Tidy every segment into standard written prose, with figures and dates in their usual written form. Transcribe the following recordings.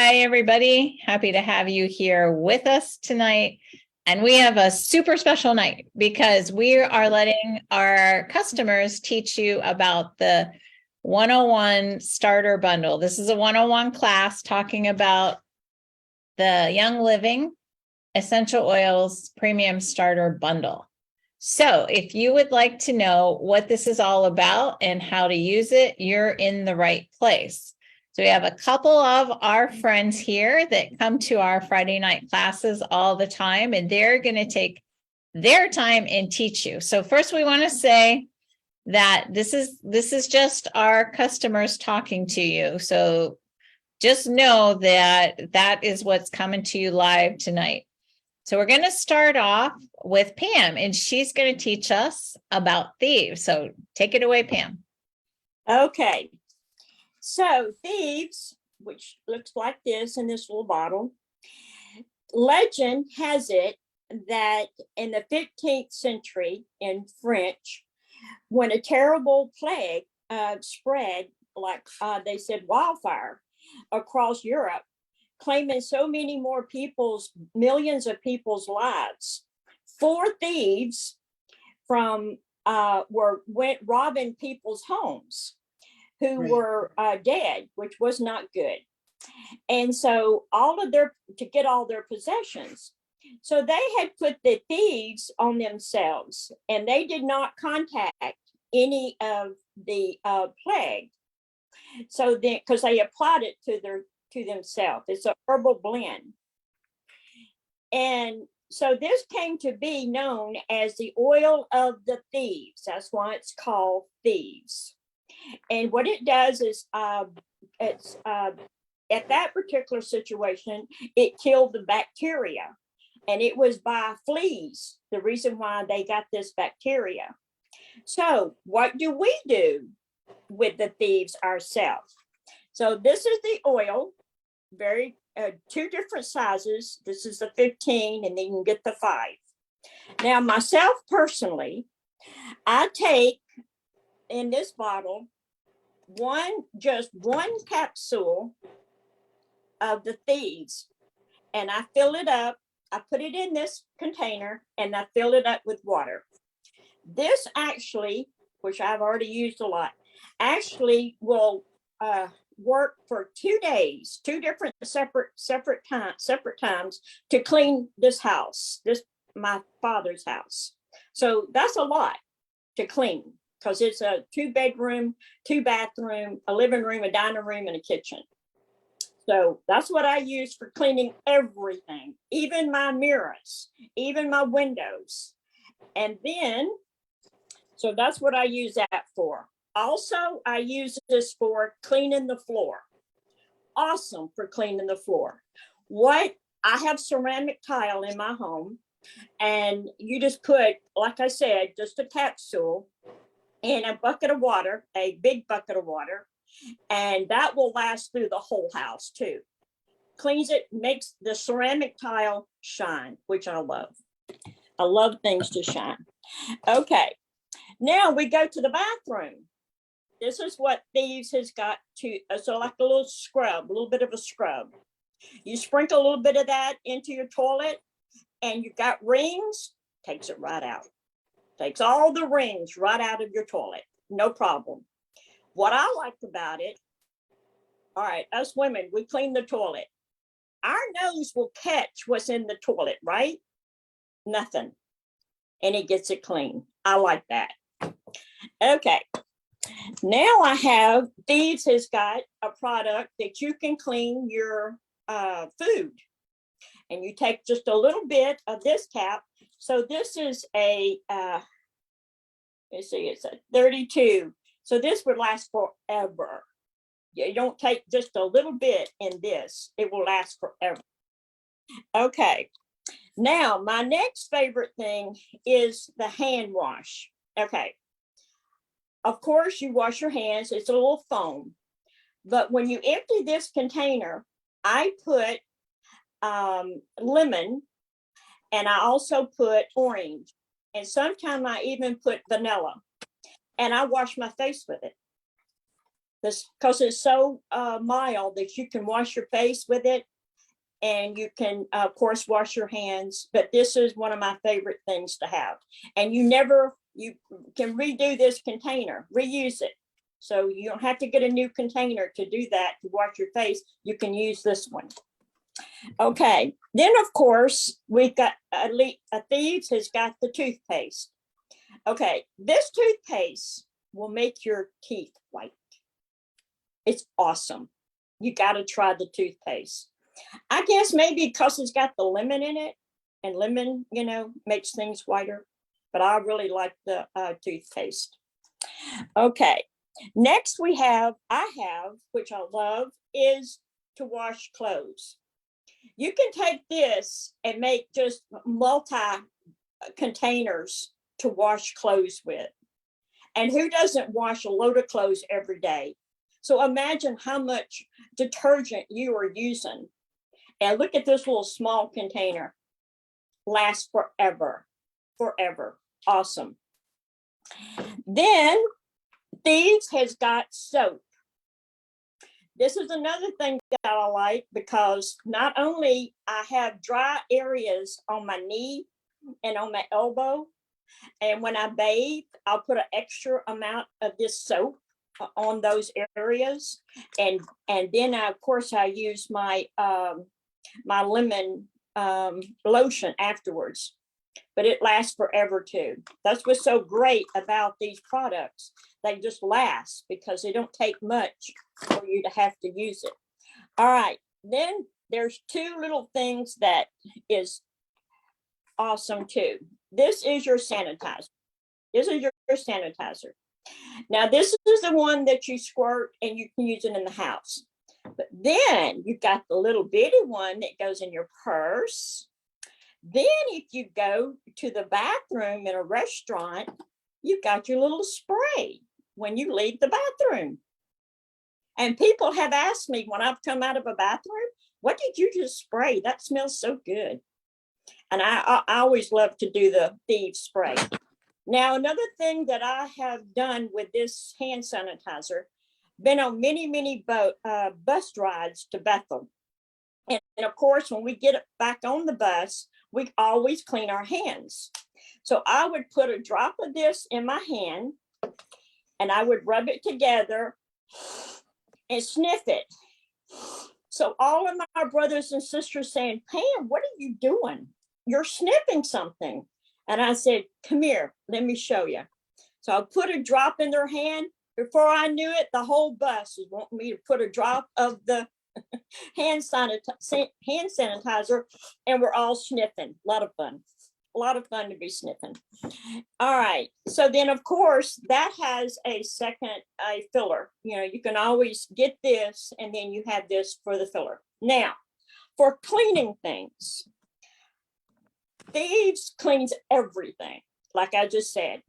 Hi, everybody. Happy to have you here with us tonight. And we have a super special night because we are letting our customers teach you about the 101 starter bundle. This is a 101 class talking about the Young Living Essential Oils Premium Starter Bundle. So if you would like to know what this is all about and how to use it, you're in the right place. So we have a couple of our friends here that come to our Friday night classes all the time, and they're going to take their time and teach you. So first we want to say that this is just our customers talking to you. So just know that that is what's coming to you live tonight. So we're going to start off with Pam, and she's going to teach us about thieves. So take it away, Pam. Okay, so thieves, which looks like this in this little bottle, legend has it that in the 15th century in French, when a terrible plague spread, like they said, wildfire across Europe, claiming so many more millions of people's lives, 4 thieves went robbing people's homes who were dead, which was not good. And so to get all their possessions. So they had put the thieves on themselves, and they did not contact any of the plague. So then, because they applied it to themselves, it's a herbal blend. And so this came to be known as the oil of the thieves. That's why it's called thieves. And what it does is it's at that particular situation, it killed the bacteria. And it was by fleas, the reason why they got this bacteria. So what do we do with the thieves ourselves? So this is the oil, very 2 different sizes. This is the 15, and then you can get the 5. Now, myself personally, I take in this bottle just one capsule of the thieves, and I fill it up. I put it in this container, and I fill it up with water. This actually, which I've already used a lot, actually will work for 2 days, 2 different separate times to clean this house, my father's house. So that's a lot to clean, because it's a 2-bedroom, 2-bathroom, a living room, a dining room, and a kitchen. So that's what I use for cleaning everything, even my mirrors, even my windows. And then, so that's what I use that for. Also, I use this for cleaning the floor. Awesome for cleaning the floor. I have ceramic tile in my home, and you just put, like I said, just a capsule in a bucket of water, a big bucket of water, and that will last through the whole house too. Cleans it, makes the ceramic tile shine, which I love. I love things to shine. Okay, now we go to the bathroom. This is what thieves has got so like a little scrub, a little bit of a scrub. You sprinkle a little bit of that into your toilet, and you got rings, takes it right out. Takes all the rings right out of your toilet, no problem. What I liked about it, all right, us women, we clean the toilet. Our nose will catch what's in the toilet, right? Nothing. And it gets it clean. I like that. Okay. Now I have, Thieves has got a product that you can clean your food. And you take just a little bit of this cap. So this is let's see, it's a 32. So this would last forever. You don't take just a little bit in this, it will last forever. Okay, now my next favorite thing is the hand wash. Okay, of course you wash your hands, it's a little foam. But when you empty this container, I put lemon, and I also put orange, and sometimes I even put vanilla, and I wash my face with it. this because it's so mild that you can wash your face with it, and you can of course wash your hands. But this is one of my favorite things to have, and you can redo this container, reuse it. So you don't have to get a new container to do that, to wash your face. You can use this one. Okay, then of course we've got Thieves has got the toothpaste. Okay, this toothpaste will make your teeth white. It's awesome. You got to try the toothpaste. I guess maybe because it's got the lemon in it, and lemon, makes things whiter. But I really like the toothpaste. Okay, next I have, which I love, is to wash clothes. You can take this and make just multi containers to wash clothes with. And who doesn't wash a load of clothes every day? So imagine how much detergent you are using. And look at this little small container. Lasts forever, forever. Awesome. Then Thieves has got soap. This is another thing that I like, because not only I have dry areas on my knee and on my elbow, and when I bathe, I'll put an extra amount of this soap on those areas, and then of course I use my my lemon lotion afterwards. But it lasts forever too. That's what's so great about these products. They just last because they don't take much for you to have to use it. All right, then there's two little things that is awesome too. This is your sanitizer. This is your sanitizer. Now, this is the one that you squirt and you can use it in the house. But then you've got the little bitty one that goes in your purse. Then if you go to the bathroom in a restaurant, you've got your little spray when you leave the bathroom. And people have asked me when I've come out of a bathroom, what did you just spray? That smells so good. And I always love to do the Thieves spray. Now, another thing that I have done with this hand sanitizer, been on many bus rides to Bethel. And of course, when we get back on the bus, we always clean our hands. So I would put a drop of this in my hand, and I would rub it together and sniff it. So all of my brothers and sisters saying, Pam, what are you doing? You're sniffing something. And I said, come here, let me show you. So I put a drop in their hand. Before I knew it, the whole bus was wanting me to put a drop of the hand sanitizer, and we're all sniffing. A lot of fun. A lot of fun to be sniffing. All right. So then, of course, that has a filler. You can always get this, and then you have this for the filler. Now, for cleaning things, Thieves cleans everything. Like I just said,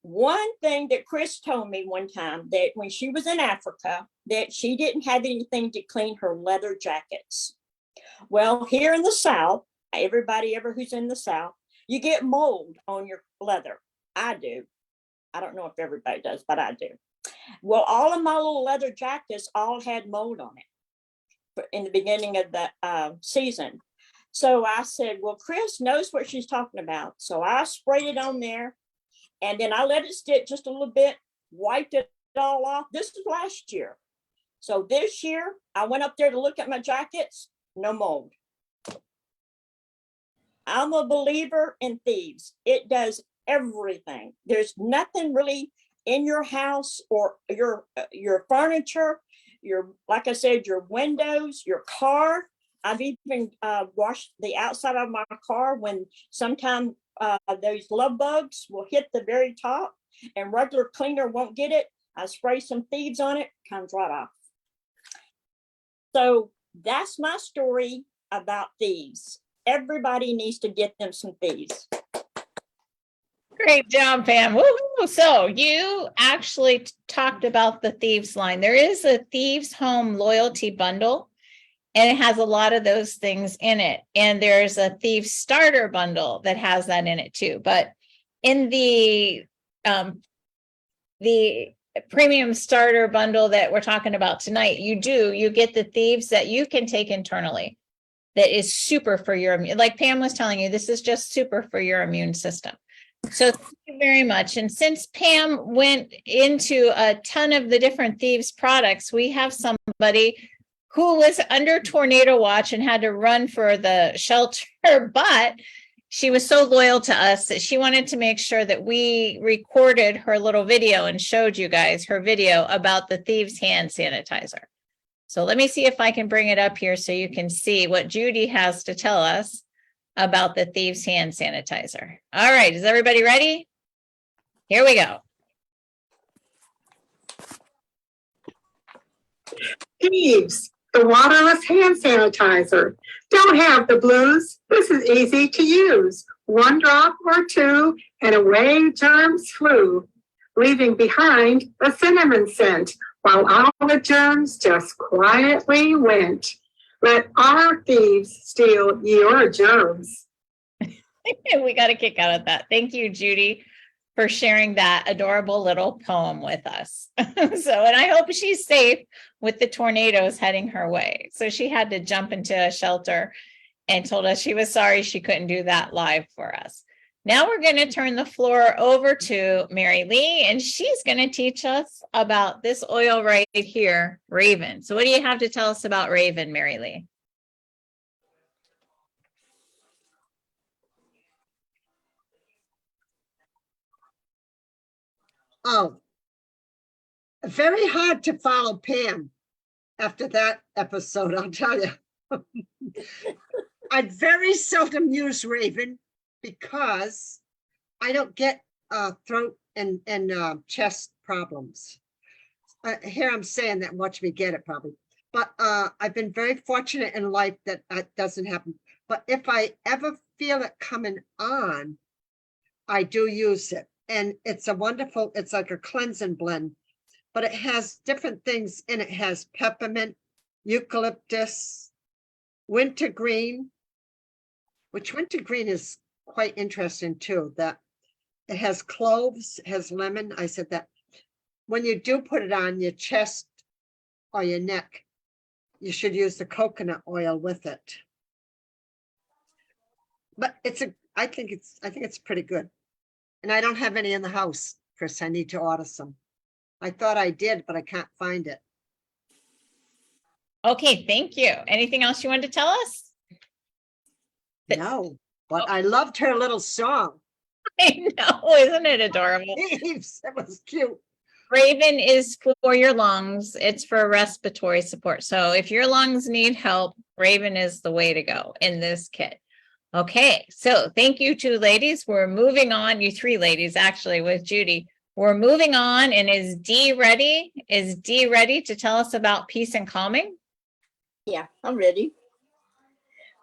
one thing that Chris told me one time, that when she was in Africa, that she didn't have anything to clean her leather jackets. Well, here in the South, everybody ever who's in the South, you get mold on your leather. I do. I don't know if everybody does, but I do. Well, all of my little leather jackets all had mold on it in the beginning of the season. So I said, well, Chris knows what she's talking about. So I sprayed it on there, and then I let it stick just a little bit, wiped it all off. This was last year. So this year, I went up there to look at my jackets, no mold. I'm a believer in Thieves. It does everything. There's nothing really in your house or your furniture, like I said, your windows, your car. I've even washed the outside of my car when sometimes those love bugs will hit the very top and regular cleaner won't get it. I spray some Thieves on it, comes right off. So that's my story about Thieves. Everybody needs to get them some Thieves. Great job, Pam. Woo-hoo. So you actually talked about the Thieves line. There is a Thieves Home loyalty bundle, and it has a lot of those things in it. And there's a Thieves starter bundle that has that in it too. But in the premium starter bundle that we're talking about tonight, you get the thieves that you can take internally. That is super for your immune, like Pam was telling you, this is just super for your immune system. So thank you very much. And since Pam went into a ton of the different thieves products, we have somebody who was under tornado watch and had to run for the shelter, but she was so loyal to us that she wanted to make sure that we recorded her little video and showed you guys her video about the thieves hand sanitizer. So let me see if I can bring it up here so you can see what Judy has to tell us about the thieves hand sanitizer. All right, is everybody ready? Here we go. Thieves, the waterless hand sanitizer. Don't have the blues. This is easy to use. One drop or two and away germs flew, leaving behind a cinnamon scent while all the germs just quietly went. Let our thieves steal your germs. We got a kick out of that. Thank you, Judy, for sharing that adorable little poem with us. And I hope she's safe with the tornadoes heading her way. So she had to jump into a shelter and told us she was sorry she couldn't do that live for us. Now we're going to turn the floor over to Mary Lee, and she's going to teach us about this oil right here, Raven. So what do you have to tell us about Raven, Mary Lee? Oh, very hard to follow Pam after that episode, I'll tell you. I very seldom use Raven because I don't get throat and chest problems. Here I'm saying that, watch me get it probably. But I've been very fortunate in life that that doesn't happen. But if I ever feel it coming on, I do use it. And it's a wonderful, it's like a cleansing blend, but it has different things in it. It has peppermint, eucalyptus, wintergreen, which wintergreen is quite interesting too. That it has cloves, it has lemon. I said that when you do put it on your chest or your neck, you should use the coconut oil with it. But I think it's pretty good. And I don't have any in the house, Chris. I need to order some. I thought I did, but I can't find it. Okay, thank you. Anything else you wanted to tell us? No, but I loved her little song. I know, isn't it adorable? That was cute. Raven is for your lungs. It's for respiratory support. So if your lungs need help, Raven is the way to go in this kit. Okay, so thank you two ladies. We're moving on. You three ladies, actually, with Judy. We're moving on. And is Dee ready? Is Dee ready to tell us about peace and calming? Yeah, I'm ready.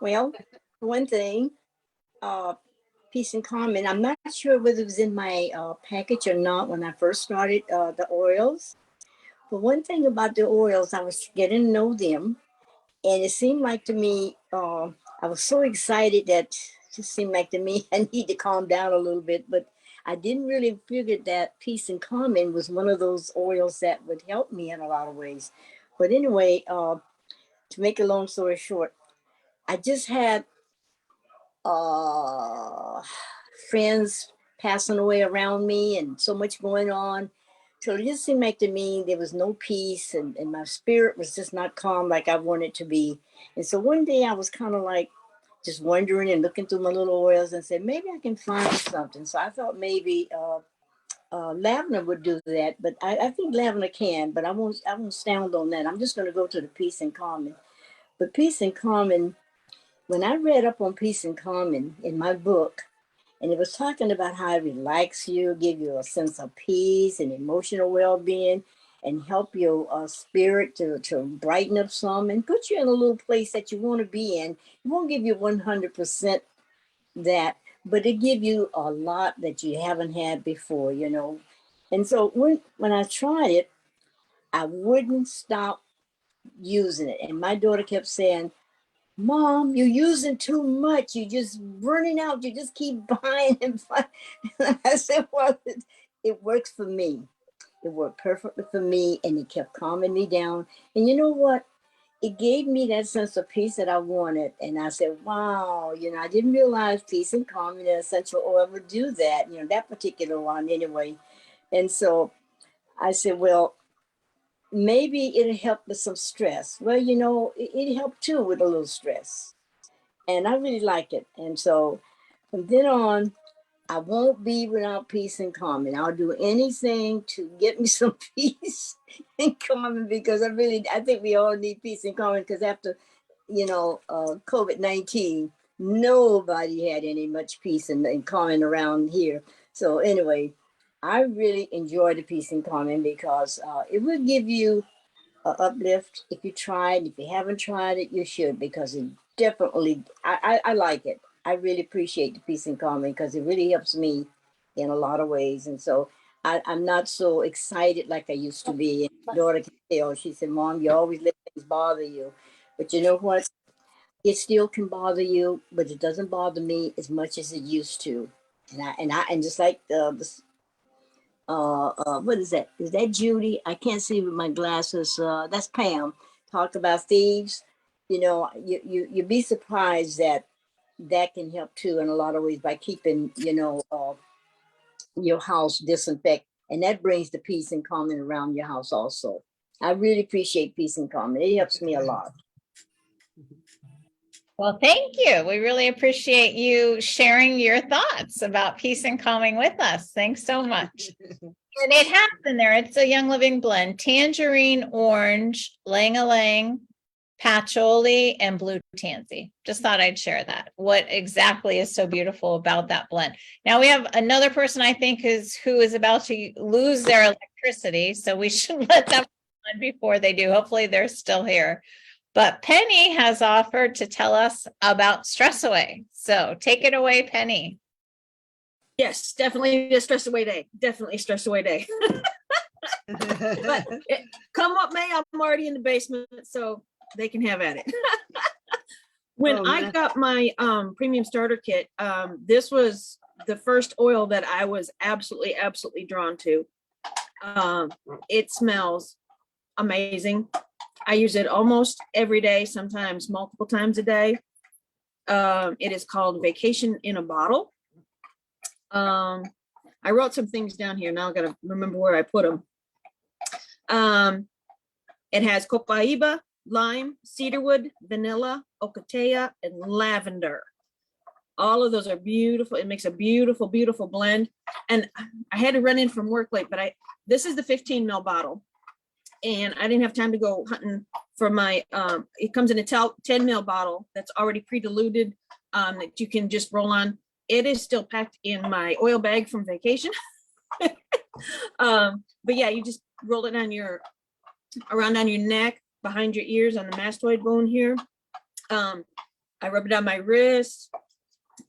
Well, one thing, peace and calming. I'm not sure whether it was in my package or not when I first started the oils. But one thing about the oils, I was getting to know them. And it seemed like to me, I was so excited that it just seemed like to me I need to calm down a little bit. But I didn't really figure that peace and calming was one of those oils that would help me in a lot of ways. But anyway, to make a long story short, I just had friends passing away around me and so much going on. So it just seemed like to me there was no peace and my spirit was just not calm like I wanted to be. And so one day I was kind of like just wondering and looking through my little oils and said, maybe I can find something. So I thought maybe lavender would do that, but I think lavender can, but I won't stand on that. I'm just going to go to the peace and calming. But peace and calming, when I read up on peace and calming in my book, and it was talking about how it relaxes you, give you a sense of peace and emotional well-being, and help your spirit to brighten up some and put you in a little place that you want to be in. It won't give you 100% that, but it give you a lot that you haven't had before, you know. And so when I tried it, I wouldn't stop using it. And my daughter kept saying, Mom, you're using too much. You're just running out. You just keep buying and buying. And I said, well, it works for me. It worked perfectly for me, and it kept calming me down. And you know what? It gave me that sense of peace that I wanted. And I said, wow, I didn't realize peace and calm and essential oil would do that, that particular one anyway. And so I said, well, maybe it'll help with some stress. Well, it helped too with a little stress. And I really like it. And so from then on, I won't be without peace and calm. And I'll do anything to get me some peace and calming, because I think we all need peace and calming, because after, COVID-19, nobody had any much peace and calming around here. So anyway, I really enjoy the peace and calming, because it will give you an uplift if you try it. If you haven't tried it, you should, because it definitely, I like it. I really appreciate the peace and calming, because it really helps me in a lot of ways. And so I'm not so excited like I used to be. And my daughter can tell, she said, Mom, you always let things bother you. But you know what? It still can bother you, but it doesn't bother me as much as it used to. And just like what is that? Is that Judy? I can't see with my glasses. That's Pam. Talked about thieves. You'd be surprised that can help too in a lot of ways, by keeping, your house disinfect, and that brings the peace and calming around your house also. I really appreciate peace and calming. It helps me a lot. Well, thank you. We really appreciate you sharing your thoughts about peace and calming with us. Thanks so much. And it has in there. It's a Young Living blend: tangerine, orange, lang-a-lang, patchouli, and blue tansy. Just thought I'd share that. What exactly is so beautiful about that blend? Now we have another person, I think, who is about to lose their electricity. So we should let them on before they do. Hopefully they're still here. But Penny has offered to tell us about Stress Away. So take it away, Penny. Yes, definitely a stress away day. Definitely a stress away day. But come what may, I'm already in the basement, so they can have at it. When I got my premium starter kit, this was the first oil that I was absolutely drawn to. It smells amazing. I use it almost every day, sometimes multiple times a day. It is called Vacation in a Bottle. I wrote some things down here. Now I gotta remember where I put them. It has copaiba, lime, cedarwood, vanilla, ocotea, and lavender. All of those are beautiful. It makes a beautiful, beautiful blend. And I had to run in from work late, but this is the 15 ml bottle. And I didn't have time to go hunting for my, it comes in a 10 ml bottle that's already pre-diluted, that you can just roll on. It is still packed in my oil bag from vacation. But yeah, you just roll it around on your neck, behind your ears, on the mastoid bone here. I rub it on my wrists,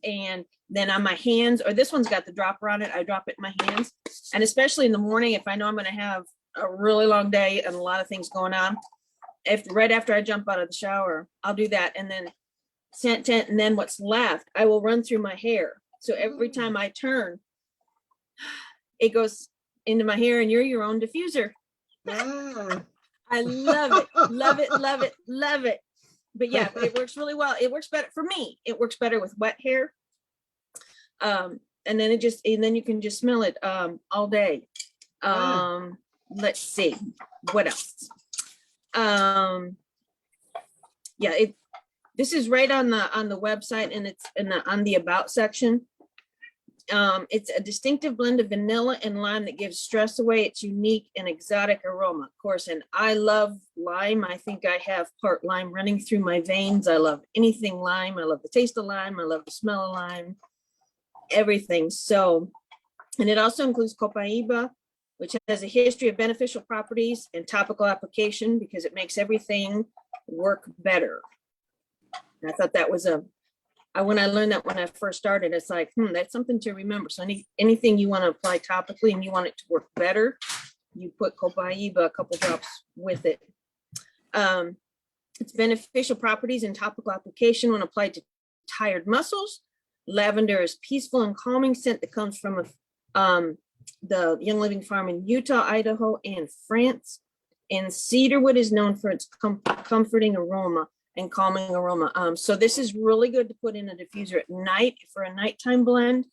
and then on my hands, or this one's got the dropper on it. I drop it in my hands. And especially in the morning, if I know I'm going to have a really long day and a lot of things going on, right after I jump out of the shower, I'll do that. And then and then what's left, I will run through my hair. So every time I turn, it goes into my hair, and you're your own diffuser. I love it, love it, love it, love it. But yeah, it works really well. It works better for me. It works better with wet hair. And then then you can just smell it all day. Let's see what else. Yeah, this is right on the website, and it's on the about section. It's a distinctive blend of vanilla and lime that gives stress away its unique and exotic aroma, of course. And I love lime. I think I have part lime running through my veins. I love anything lime. I love the taste of lime. I love the smell of lime, everything. So, and it also includes copaiba, which has a history of beneficial properties and topical application, because it makes everything work better. And I thought that was when I learned that when I first started, it's like, that's something to remember. So anything you want to apply topically and you want it to work better, you put copaiba, a couple drops with it. Its beneficial properties and topical application when applied to tired muscles. Lavender is peaceful and calming scent that comes from the Young Living farm in Utah, Idaho, and France. And cedarwood is known for its comforting aroma and calming aroma. So this is really good to put in a diffuser at night for a nighttime blend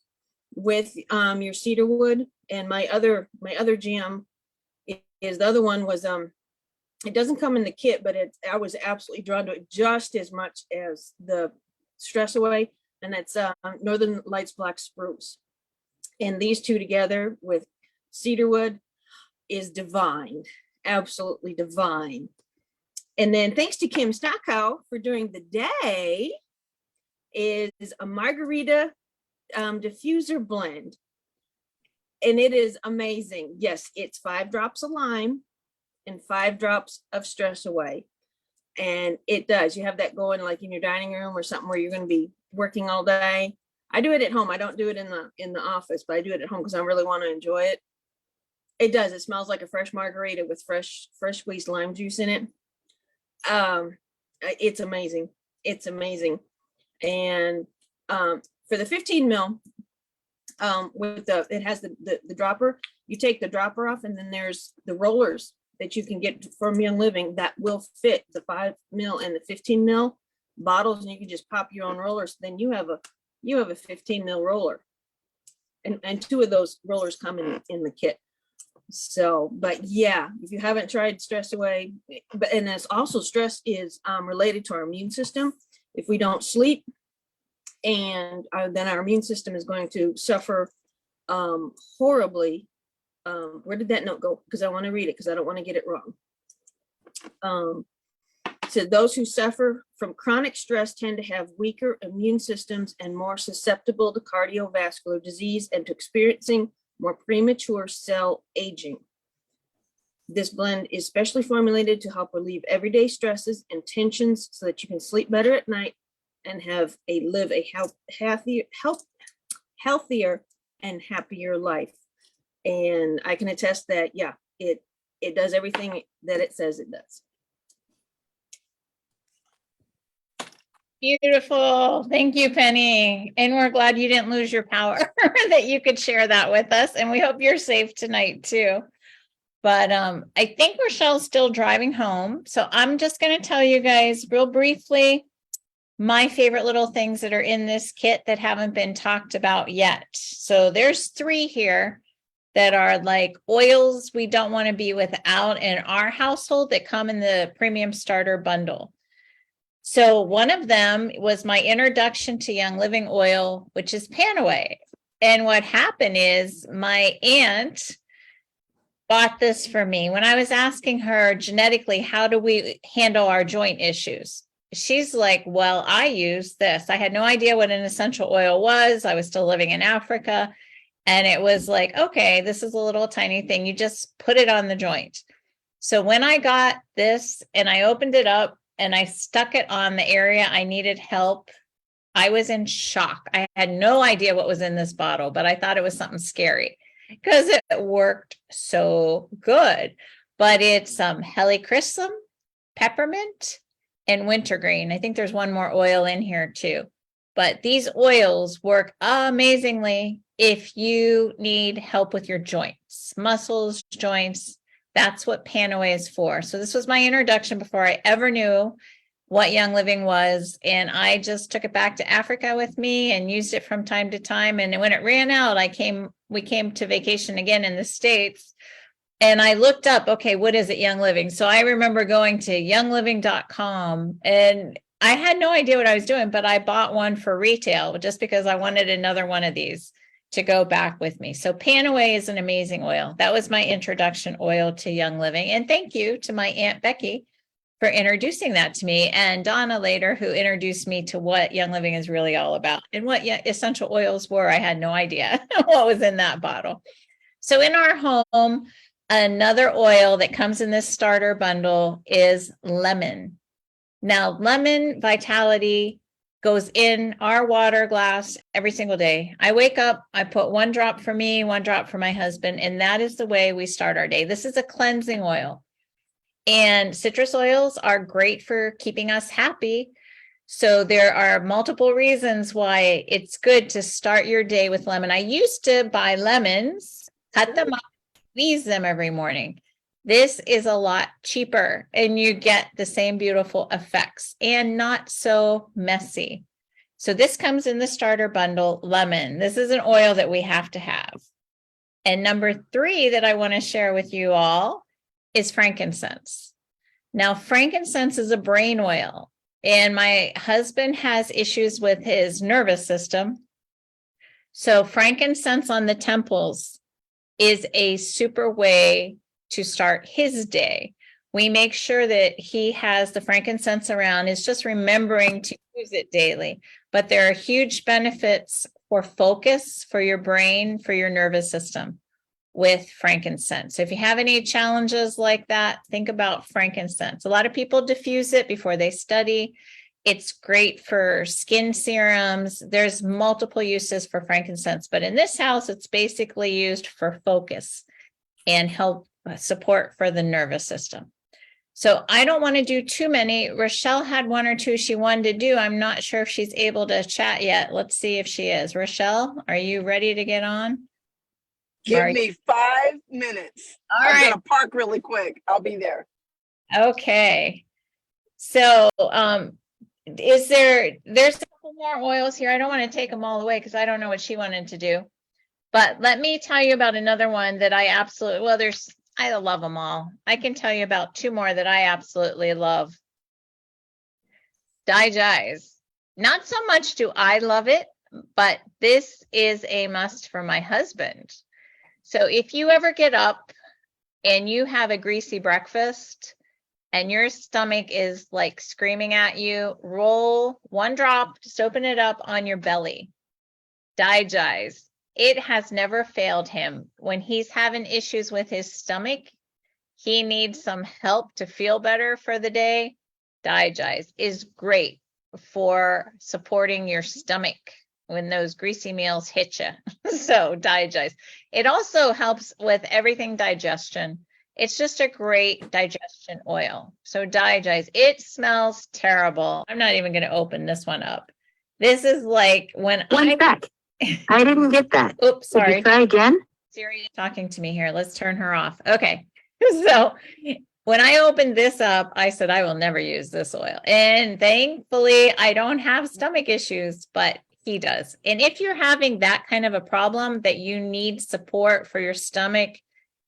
with your cedarwood. And my other jam is the other one was it doesn't come in the kit, but I was absolutely drawn to it just as much as the Stress Away, and that's Northern Lights Black Spruce. And these two together with cedarwood is divine, absolutely divine. And then thanks to Kim Stockhow for doing the day is a margarita diffuser blend. And it is amazing. Yes, it's 5 drops of lime and 5 drops of Stress Away. And it does, you have that going like in your dining room or something where you're going to be working all day. I do it at home. I don't do it in the office, but I do it at home because I really want to enjoy it. It does. It smells like a fresh margarita with fresh squeezed lime juice in it. It's amazing. It's amazing. And for the 15 mil, it has the dropper. You take the dropper off, and then there's the rollers that you can get from Young Living that will fit the 5 mil and the 15 mil bottles, and you can just pop your own rollers. Then you have a 15 mil roller, and 2 of those rollers come in the kit. So, but yeah, if you haven't tried Stress Away, and as also stress is related to our immune system. If we don't sleep, and then our immune system is going to suffer horribly. Where did that note go? Because I want to read it because I don't want to get it wrong. So those who suffer from chronic stress tend to have weaker immune systems and more susceptible to cardiovascular disease and to experiencing more premature cell aging. This blend is specially formulated to help relieve everyday stresses and tensions so that you can sleep better at night and live a healthier and happier life. And I can attest that, yeah, it does everything that it says it does. Beautiful. Thank you, Penny. And we're glad you didn't lose your power, that you could share that with us. And we hope you're safe tonight too. But I think Rochelle's still driving home. So I'm just going to tell you guys real briefly my favorite little things that are in this kit that haven't been talked about yet. So there's 3 here that are like oils we don't want to be without in our household that come in the premium starter bundle. So one of them was my introduction to Young Living oil, which is Panaway. And what happened is my aunt bought this for me when I was asking her genetically, how do we handle our joint issues? She's like, well, I use this. I had no idea what an essential oil was. I was still living in Africa. And it was like, okay, this is a little tiny thing. You just put it on the joint. So when I got this and I opened it up and I stuck it on the area I needed help, I was in shock. I had no idea what was in this bottle, but I thought it was something scary because it worked so good. But it's helichrysum, peppermint, and wintergreen. I think there's one more oil in here too. But these oils work amazingly if you need help with your joints, muscles, joints. That's what Panaway is for. So this was my introduction before I ever knew what Young Living was. And I just took it back to Africa with me and used it from time to time. And when it ran out, we came to vacation again in the States. And I looked up, okay, what is it, Young Living? So I remember going to youngliving.com, and I had no idea what I was doing, but I bought one for retail just because I wanted another one of these to go back with me. So Panaway is an amazing oil. That was my introduction oil to Young Living. And thank you to my Aunt Becky for introducing that to me, and Donna later, who introduced me to what Young Living is really all about and what essential oils were. I had no idea what was in that bottle. So in our home, another oil that comes in this starter bundle is lemon. Now, lemon vitality goes in our water glass every single day. I wake up, I put 1 drop for me, 1 drop for my husband, and that is the way we start our day. This is a cleansing oil. And citrus oils are great for keeping us happy. So there are multiple reasons why it's good to start your day with lemon. I used to buy lemons cut them up, squeeze them every morning. This is a lot cheaper and you get the same beautiful effects and not so messy. So this comes in the starter bundle, lemon. This is an oil that we have to have. And number 3 that I want to share with you all is frankincense. Now, frankincense is a brain oil, and my husband has issues with his nervous system. So frankincense on the temples is a super way to start his day. We make sure that he has the frankincense around. It's just remembering to use it daily. But there are huge benefits for focus, for your brain, for your nervous system with frankincense. So if you have any challenges like that, think about frankincense. A lot of people diffuse it before they study. It's great for skin serums. There's multiple uses for frankincense, but in this house, it's basically used for focus and help support for the nervous system. So I don't want to do too many. Rochelle had 1 or 2 she wanted to do. I'm not sure if she's able to chat yet. Let's see if she is. Rochelle, are you ready to get on? Give Right. me 5 minutes. All I'm right. gonna park really quick. I'll be there. Okay. So there's a couple more oils here. I don't want to take them all away because I don't know what she wanted to do. But let me tell you about another one that I absolutely, I love them all. I can tell you about 2 more that I absolutely love. Digize. Not so much do I love it, but this is a must for my husband. So if you ever get up and you have a greasy breakfast and your stomach is like screaming at you, roll 1 drop, just open it up on your belly. Digize. It has never failed him. When he's having issues with his stomach, he needs some help to feel better for the day. Digize is great for supporting your stomach when those greasy meals hit you. So Digize. It also helps with everything digestion. It's just a great digestion oil. So Digize. It smells terrible. I'm not even going to open this one up. This is like when One sec. I didn't get that. Oops, Could sorry. you try again? Siri is talking to me here. Let's turn her off. Okay. So when I opened this up, I said, I will never use this oil. And thankfully, I don't have stomach issues, but he does. And if you're having that kind of a problem that you need support for your stomach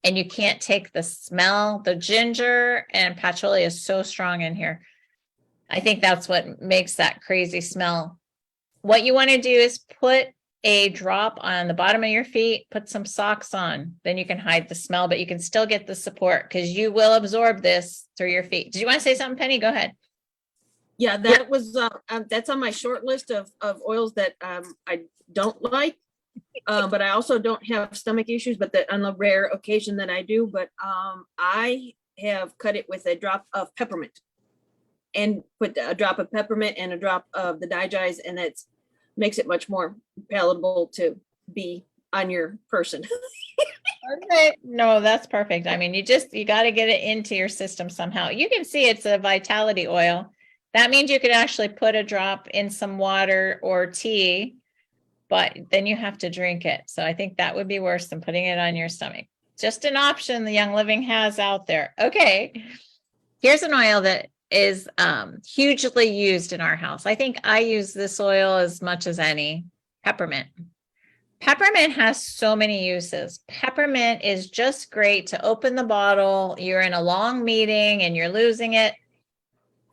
and you can't take the smell, the ginger and patchouli is so strong in here. I think that's what makes that crazy smell. What you want to do is put a drop on the bottom of your feet, put some socks on, then you can hide the smell, but you can still get the support because you will absorb this through your feet. Did you want to say something, Penny? Go ahead. Yeah, that was, that's on my short list of oils that I don't like. But I also don't have stomach issues, but that on the rare occasion that I do, but I have cut it with a drop of peppermint and put a drop of peppermint and a drop of the Digize, and it's makes it much more palatable to be on your person. Okay. No, that's perfect. I mean, you got to get it into your system somehow. You can see it's a vitality oil. That means you could actually put a drop in some water or tea, but then you have to drink it. So I think that would be worse than putting it on your stomach. Just an option the Young Living has out there. Okay. Here's an oil that is hugely used in our house. I think I use this oil as much as any. Peppermint. Peppermint has so many uses. Peppermint is just great to open the bottle. You're in a long meeting and you're losing it.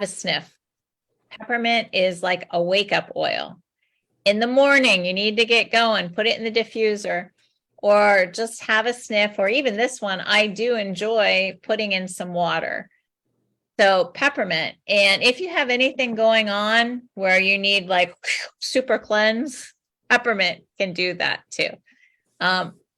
A sniff. Peppermint is like a wake-up oil. In the morning, you need to get going, put it in the diffuser, or just have a sniff, or even this one, I do enjoy putting in some water. So peppermint. And if you have anything going on where you need like super cleanse, peppermint can do that too.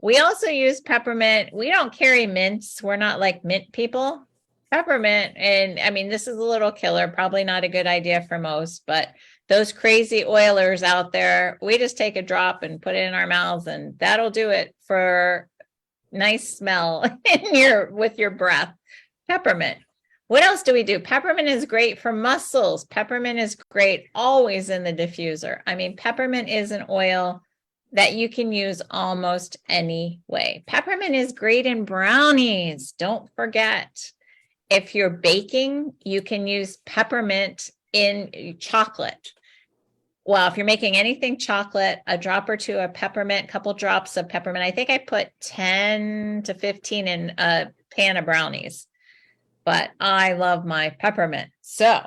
We also use peppermint. We don't carry mints. We're not like mint people. Peppermint. And I mean, this is a little killer, probably not a good idea for most, but those crazy oilers out there, we just take a drop and put it in our mouths and that'll do it for nice smell with your breath. Peppermint. What else do we do? Peppermint is great for muscles. Peppermint is great always in the diffuser. I mean, peppermint is an oil that you can use almost any way. Peppermint is great in brownies. Don't forget. If you're baking, you can use peppermint in chocolate. Well, if you're making anything chocolate, a drop or two of peppermint, couple drops of peppermint. I think I put 10 to 15 in a pan of brownies, but I love my peppermint. So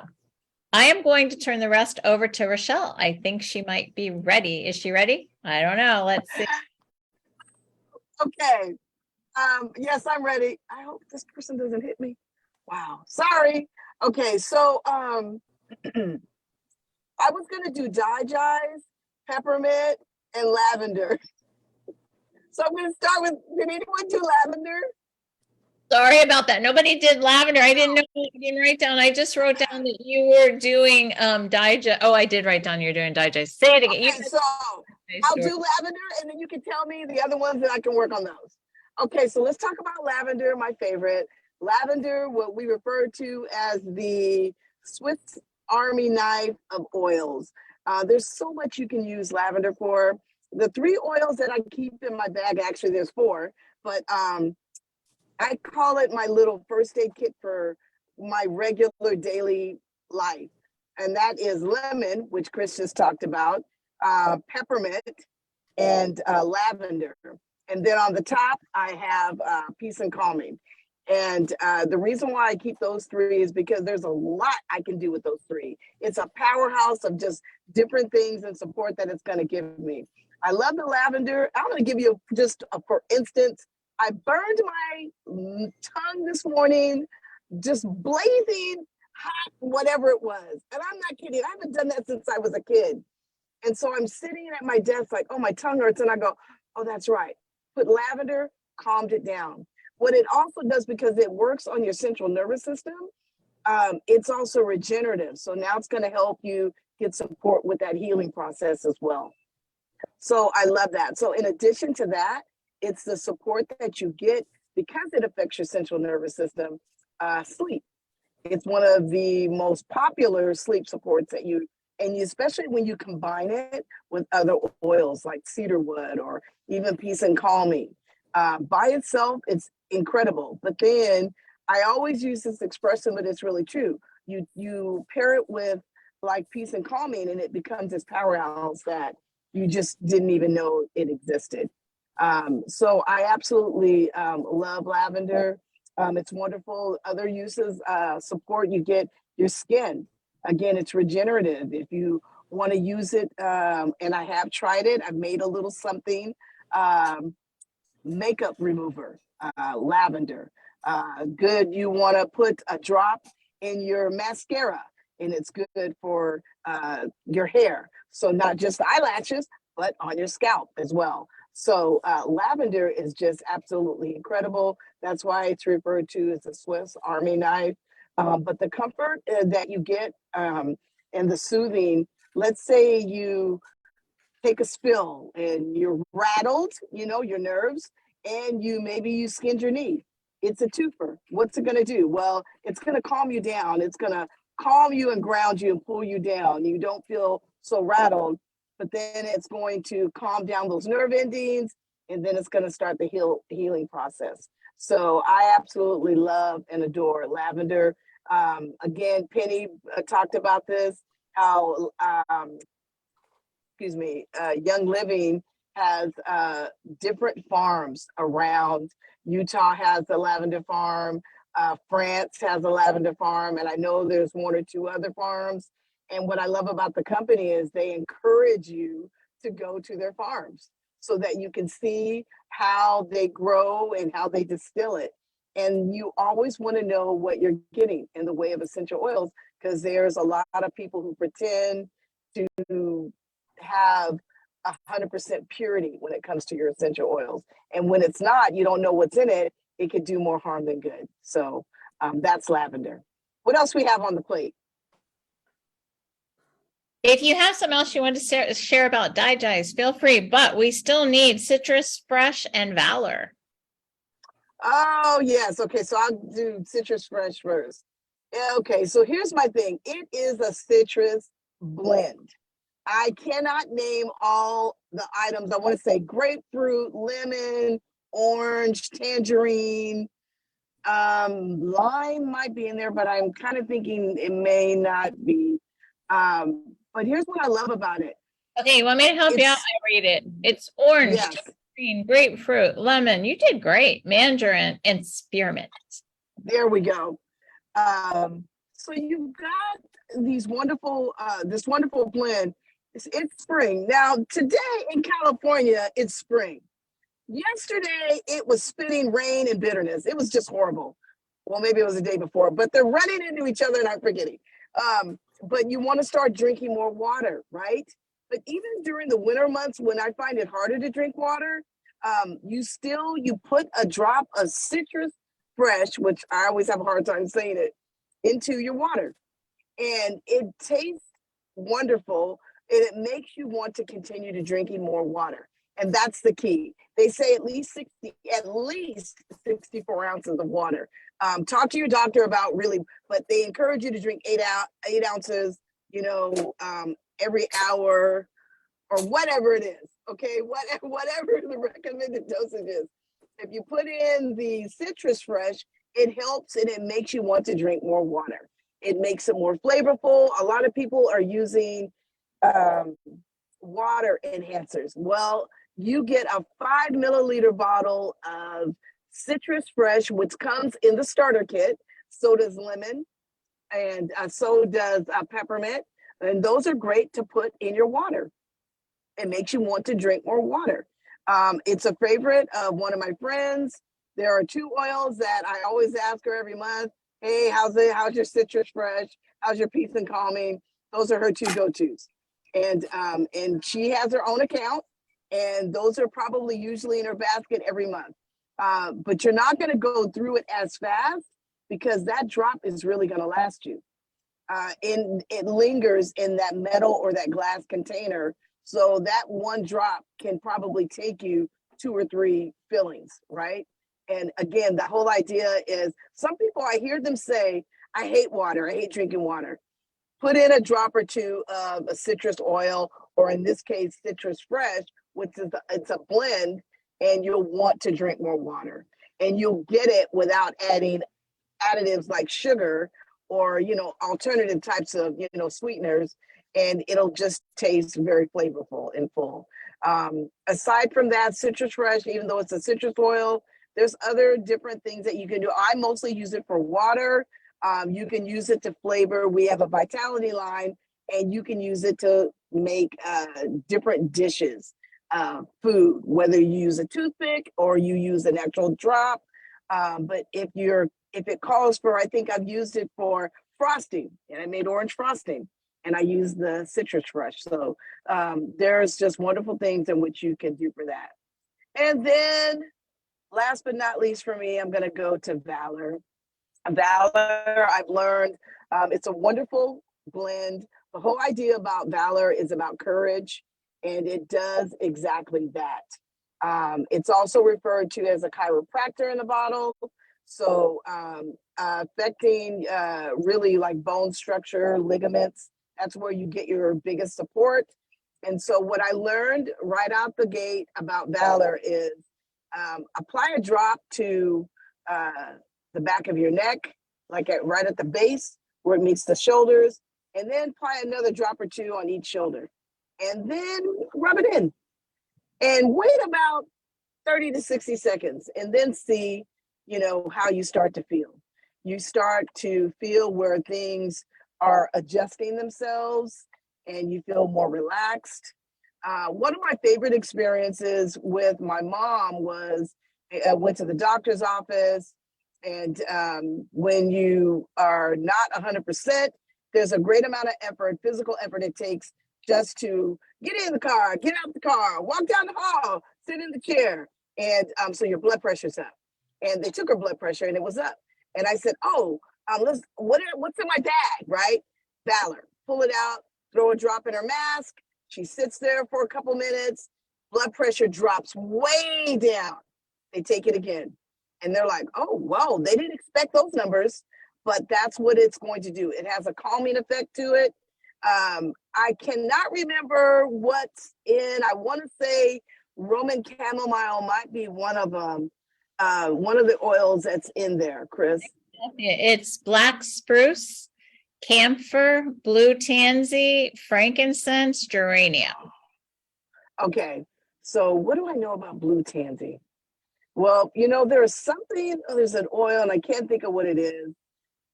I am going to turn the rest over to Rochelle. I think she might be ready. Is she ready? I don't know. Let's see. Okay. Yes, I'm ready. I hope this person doesn't hit me. Wow. Sorry. Okay. So, I was gonna do DiGi's, peppermint, and lavender. So I'm gonna start with, did anyone do lavender? Sorry about that. Nobody did lavender. I didn't know what you didn't write down. I just wrote down that you were doing digest. Oh, I did write down you're doing digest. Say it again. You Okay, so I'll do lavender and then you can tell me the other ones and I can work on those. Okay, so let's talk about lavender, my favorite. Lavender, what we refer to as the Swiss Army knife of oils. There's so much you can use lavender for. The 3 oils that I keep in my bag, actually there's 4, but I call it my little first aid kit for my regular daily life. And that is lemon, which Chris just talked about, peppermint, and lavender. And then on the top, I have peace and calming. And the reason why I keep those 3 is because there's a lot I can do with those 3. It's a powerhouse of just different things and support that it's going to give me. I love the lavender. I'm going to give you for instance, I burned my tongue this morning, just blazing hot, whatever it was. And I'm not kidding. I haven't done that since I was a kid. And so I'm sitting at my desk like, oh, my tongue hurts. And I go, oh, that's right. Put lavender, calmed it down. What it also does, because it works on your central nervous system, it's also regenerative. So now it's going to help you get support with that healing process as well. So I love that. So in addition to that, it's the support that you get because it affects your central nervous system, sleep. It's one of the most popular sleep supports that especially when you combine it with other oils like cedarwood or even peace and calming. By itself, it's incredible. But then I always use this expression, but it's really true. You pair it with like peace and calming and it becomes this powerhouse that you just didn't even know it existed. So I absolutely love lavender. It's wonderful. Other uses, support, you get your skin. Again, it's regenerative. If you want to use it, and I have tried it, I've made a little something, makeup remover, lavender. Good, you want to put a drop in your mascara, and it's good for your hair. So not just the eyelashes, but on your scalp as well. So lavender is just absolutely incredible. That's why it's referred to as a Swiss Army knife. But the comfort that you get and the soothing, let's say you take a spill and you're rattled, your nerves, and maybe you skinned your knee. It's a twofer. What's it going to do? Well, it's going to calm you down. It's going to calm you and ground you and pull you down. You don't feel so rattled, but then it's going to calm down those nerve endings, and then it's going to start the healing process. So I absolutely love and adore lavender. Again, Penny talked about this, how, Young Living has different farms around. Utah has a lavender farm. France has a lavender farm, and I know there's 1 or 2 other farms. And what I love about the company is they encourage you to go to their farms so that you can see how they grow and how they distill it. And you always want to know what you're getting in the way of essential oils, because there's a lot of people who pretend to have 100% purity when it comes to your essential oils. And when it's not, you don't know what's in it, it could do more harm than good. So that's lavender. What else we have on the plate? If you have something else you want to share about DiGi's, feel free, but we still need Citrus Fresh and Valor. Oh, yes. Okay, so I'll do Citrus Fresh first. Okay, so here's my thing. It is a citrus blend. I cannot name all the items. I want to say grapefruit, lemon, orange, tangerine, lime might be in there, but I'm kind of thinking it may not be. But here's what I love about it. Okay, you want me to help you out? It's- I read it. It's orange, Yes, green, grapefruit, lemon. You did great. Mandarin and spearmint. there we go. So you've got these wonderful, this wonderful blend. It's spring. Now, today in California, it's spring. Yesterday, it was spitting rain and bitterness. It was just horrible. Well, maybe it was the day before, but they're running into each other and I'm forgetting. But you want to start drinking more water, right? But even during the winter months when I find it harder to drink water, you put a drop of citrus fresh, which I always have a hard time saying it, into your water. And it tastes wonderful and it makes you want to continue to drinking more water. And that's the key. They say at least 64 ounces of water. Talk to your doctor about really, but they encourage you to drink 8 ounces, every hour or whatever it is. Okay, whatever the recommended dosage is. If you put in the citrus fresh, it helps and it makes you want to drink more water. It makes it more flavorful. A lot of people are using water enhancers. Well, you get a 5 milliliter bottle of citrus fresh, which comes in the starter kit. So does lemon, and so does peppermint. And those are great to put in your water. It makes you want to drink more water. It's a favorite of one of my friends. There are 2 oils that I always ask her every month. Hey, how's your citrus fresh? How's your peace and calming? Those are her 2 go-tos. And she has her own account, and those are probably usually in her basket every month. But you're not going to go through it as fast because that drop is really going to last you. And it lingers in that metal or that glass container. So that one drop can probably take you 2 or 3 fillings, right? And again, the whole idea is some people, I hear them say, I hate water. I hate drinking water. Put in a drop or 2 of a citrus oil, or in this case, citrus fresh, which is it's a blend, and you'll want to drink more water. And you'll get it without adding additives like sugar or, alternative types of, sweeteners. And it'll just taste very flavorful and full. Aside from that, citrus fresh, even though it's a citrus oil, there's other different things that you can do. I mostly use it for water. You can use it to flavor. We have a Vitality line, and you can use it to make different dishes, food, whether you use a toothpick or you use an actual drop. But if it calls for, I think I've used it for frosting, and I made orange frosting, and I use the citrus fresh. So there's just wonderful things in which you can do for that. And then last but not least for me, I'm going to go to Valor. Valor, I've learned it's a wonderful blend. The whole idea about Valor is about courage, and it does exactly that. It's also referred to as a chiropractor in the bottle. So affecting really like bone structure, ligaments, that's where you get your biggest support. And so what I learned right out the gate about Valor is apply a drop to the back of your neck, like right at the base where it meets the shoulders, and then apply another drop or 2 on each shoulder. And then rub it in and wait about 30 to 60 seconds and then see, how you start to feel. You start to feel where things are adjusting themselves and you feel more relaxed. One of my favorite experiences with my mom was I went to the doctor's office, and when you are not 100%, there's a great amount of effort, physical effort it takes just to get in the car, get out the car, walk down the hall, sit in the chair. And so your blood pressure's up. And they took her blood pressure and it was up. And I said, what's in my bag, right? Valor. Pull it out, throw a drop in her mask. She sits there for a couple minutes. Blood pressure drops way down. They take it again. And they're like, oh, whoa, they didn't expect those numbers, but that's what it's going to do. It has a calming effect to it. I cannot remember what's in. I want to say Roman chamomile might be one of them. One of the oils that's in there, Chris. It's black spruce, camphor, blue tansy, frankincense, geranium. Okay, so what do I know about blue tansy? Well, there's something, there's an oil, and I can't think of what it is.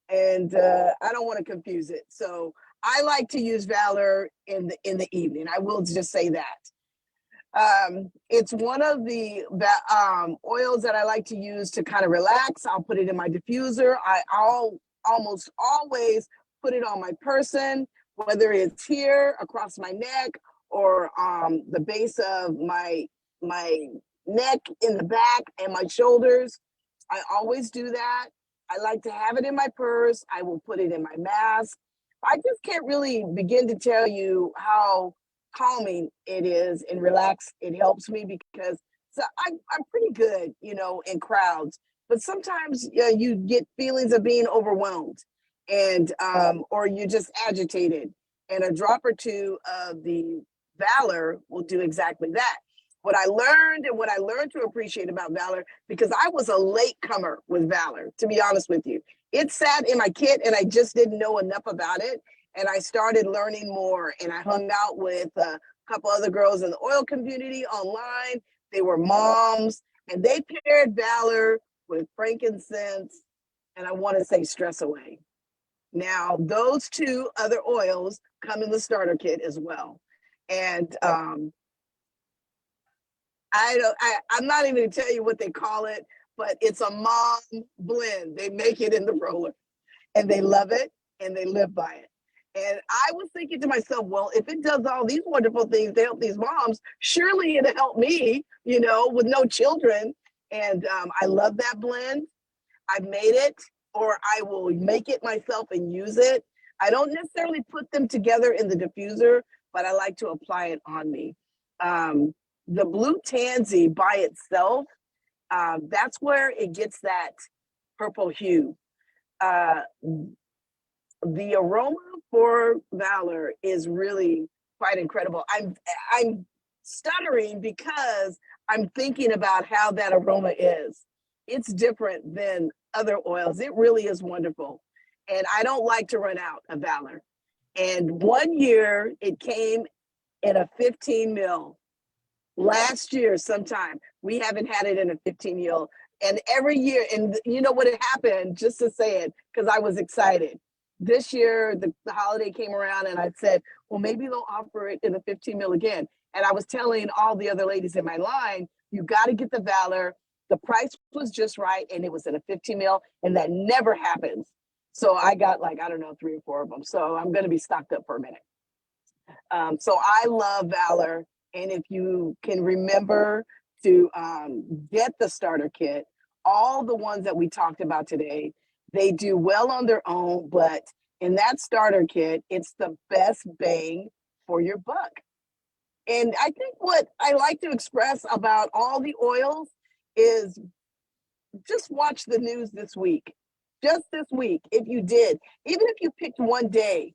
And I don't want to confuse it. So I like to use Valor in the evening. I will just say that. It's one of the oils that I like to use to kind of relax. I'll put it in my diffuser. I'll almost always put it on my person, whether it's here across my neck or the base of my neck in the back and my shoulders. I always do that. I like to have it in my purse. I will put it in my mask. I just can't really begin to tell you how calming it is and relax. It helps me because I'm pretty good, in crowds, but sometimes you get feelings of being overwhelmed and or you're just agitated, and a drop or two of the Valor will do exactly that. What I learned to appreciate about Valor, because I was a late comer with Valor, to be honest with you. It sat in my kit and I just didn't know enough about it. And I started learning more, and I hung out with a couple other girls in the oil community online. They were moms, and they paired Valor with frankincense, and I want to say Stress Away. Now, those two other oils come in the starter kit as well. And I'm not even going to tell you what they call it, but it's a mom blend. They make it in the roller, and they love it, and they live by it. And I was thinking to myself, well, if it does all these wonderful things to help these moms, surely it'll help me, with no children. And I love that blend. I've made it, or I will make it myself and use it. I don't necessarily put them together in the diffuser, but I like to apply it on me. The blue tansy by itself, that's where it gets that purple hue. The aroma for Valor is really quite incredible. I'm stuttering because I'm thinking about how that aroma is. It's different than other oils. It really is wonderful. And I don't like to run out of Valor. And one year it came in a 15 mil. Last year sometime, we haven't had it in a 15 mil. And every year, and you know what had happened, just to say it, because I was excited. This year, the holiday came around and I said, well, maybe they'll offer it in the 15 mil again. And I was telling all the other ladies in my line, you got to get the Valor. The price was just right, and it was in a 15 mil, and that never happens. So I got 3 or 4 of them. So I'm going to be stocked up for a minute. So I love Valor. And if you can remember to get the starter kit, all the ones that we talked about today, they do well on their own, but in that starter kit, it's the best bang for your buck. And I think what I like to express about all the oils is just watch the news this week. Just this week, if you did, even if you picked one day,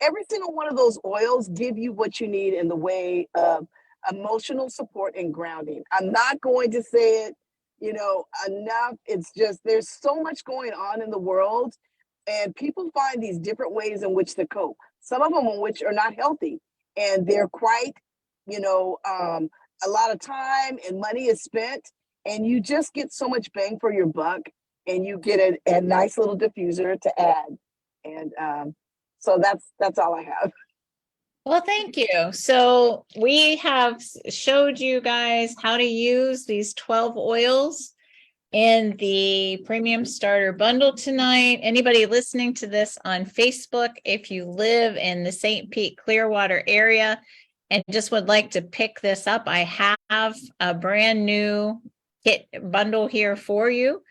every single one of those oils give you what you need in the way of emotional support and grounding. I'm not going to say it, enough. It's just, there's so much going on in the world, and people find these different ways in which to cope. Some of them in which are not healthy, and they're quite, a lot of time and money is spent, and you just get so much bang for your buck, and you get a nice little diffuser to add. And so that's all I have. Well, thank you. So we have showed you guys how to use these 12 oils in the premium starter bundle tonight. Anybody listening to this on Facebook, if you live in the St. Pete Clearwater area and just would like to pick this up, I have a brand new kit bundle here for you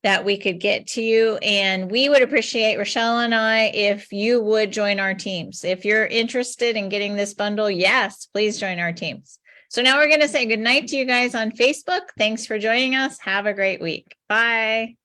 that we could get to you. And we would appreciate, Rochelle and I, if you would join our teams. If you're interested in getting this bundle, yes, please join our teams. So now we're going to say good night to you guys on Facebook. Thanks for joining us. Have a great week. Bye.